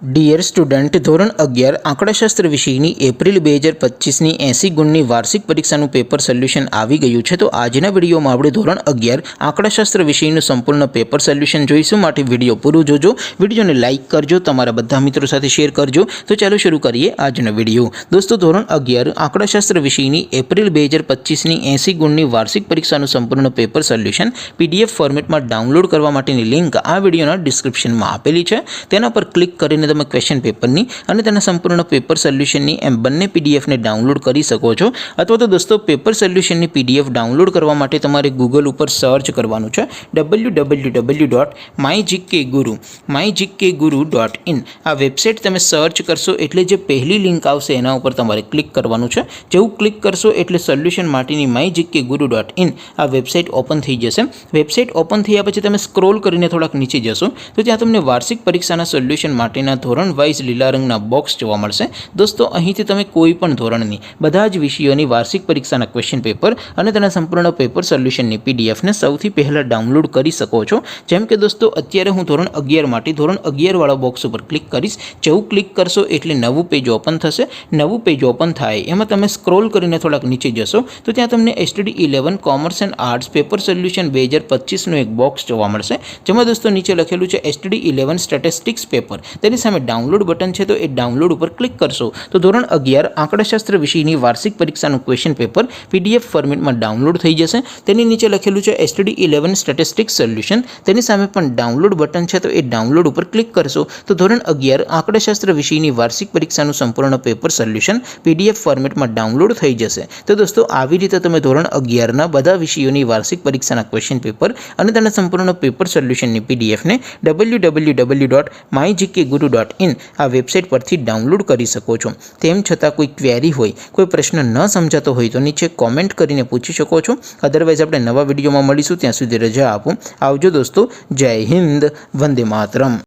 Dear student, ધોરણ 11 આંકડાશાસ્ત્ર વિષયની April 2025ની 80 ગુણની વાર્ષિક પરીક્ષાનું પેપર સોલ્યુશન આવી ગયું છે। તો આજના વિડીયોમાં આપણે ધોરણ 11 આંકડાશાસ્ત્ર વિષયનું સંપૂર્ણ પેપર સોલ્યુશન જોઈશું। માટે વિડીયો પૂરું જોજો, વિડીયોને લાઇક કરજો, તમારા બધા મિત્રો સાથે શેર કરજો। તો ચાલો શરૂ કરીએ આજનો વિડીયો। દોસ્તો, ધોરણ 11 આંકડાશાસ્ત્ર વિષયની એપ્રિલ 2025ની 80 ગુણની વાર્ષિક પરીક્ષાનું સંપૂર્ણ પેપર સોલ્યુશન PDF ફોર્મેટમાં ડાઉનલોડ કરવા માટેની લિંક આ વિડીયોના ડિસ્ક્રિપ્શનમાં આપેલી છે। તેના પર ક્લિક કરીને તમે ક્વેશ્ચન પેપરની અને તેના સંપૂર્ણ પેપર સોલ્યુશનની એમ બંને પીડીએફને ડાઉનલોડ કરી શકો છો। અથવા તો દોસ્તો, પેપર સોલ્યુશનની PDF ડાઉનલોડ કરવા માટે તમારે ગૂગલ ઉપર સર્ચ કરવાનું છે www.mygkguru.in। આ વેબસાઇટ તમે સર્ચ કરશો એટલે જે પહેલી લિંક આવશે એના ઉપર તમારે ક્લિક કરવાનું છે। જેવું ક્લિક કરશો એટલે સોલ્યુશન માટેની mygkguru.in આ વેબસાઇટ ઓપન થઈ જશે। વેબસાઇટ ઓપન થયા પછી તમે સ્ક્રોલ કરીને થોડાક નીચે જશો તો ત્યાં તમને વાર્ષિક પરીક્ષાના સોલ્યુશન માટેના ધોરણ વાઇઝ લીલા રંગના બોક્સ જોવા મળશે। દોસ્તો, અહીંથી તમે કોઈ પણ ધોરણની બધા જ વિષયોની વાર્ષિક પરીક્ષાના ક્વેશ્ચન પેપર અને તેના સંપૂર્ણ પેપર સોલ્યુશનની પીડીએફને સૌથી પહેલાં ડાઉનલોડ કરી શકો છો। જેમ કે દોસ્તો, અત્યારે હું ધોરણ 11 માટે ધોરણ 11 વાળા બોક્સ ઉપર ક્લિક કરીશ। જેવું ક્લિક કરશો એટલે નવું પેજ ઓપન થશે। નવું પેજ ઓપન થાય એમાં તમે સ્ક્રોલ કરીને થોડાક નીચે જશો તો ત્યાં તમને STD 11 commerce and arts paper solution 2025નું એક બોક્સ જોવા મળશે। જેમાં દોસ્તો નીચે લખેલું છે STD 11 સ્ટેટિસ્ટિક્સ પેપર। તેની સામે ડાઉનલોડ બટન છે, તો એ ડાઉનલોડ ઉપર ક્લિક કરશો તો ધોરણ 11 આંકડાશાસ્ત્ર વિષયની વાર્ષિક પરીક્ષાનું ક્વેશ્ચન પેપર PDF ફોર્મેટમાં ડાઉનલોડ થઈ જશે। તેની નીચે લખેલું છે STD 11 સ્ટેટિસ્ટિક્સ સોલ્યુશન। તેની સામે પણ ડાઉનલોડ બટન છે, તો એ ડાઉનલોડ ઉપર ક્લિક કરશો તો ધોરણ 11 આંકડાશાસ્ત્ર વિષયની વાર્ષિક પરીક્ષાનું સંપૂર્ણ પેપર સોલ્યુશન PDF ફોર્મેટમાં ડાઉનલોડ થઈ જશે। તો દોસ્તો, આવી રીતે તમે ધોરણ 11ના બધા વિષયોની વાર્ષિક પરીક્ષાના ક્વેશ્ચન પેપર અને તેના સંપૂર્ણ પેપર સોલ્યુશનની PDFને www.mygkguru.in આ વેબસાઇટ પરથી ડાઉનલોડ કરી શકો છો। તેમ છતાં કોઈ ક્વેરી હોય, કોઈ પ્રશ્ન ન સમજાતો હોય તો નીચે કોમેન્ટ કરીને પૂછી શકો છો। અદરવાઇઝ આપણે નવા વિડીયોમાં મળીશું, ત્યાં સુધી રજા આપો। આવજો દોસ્તો, જય હિન્દ, વંદે માતરમ।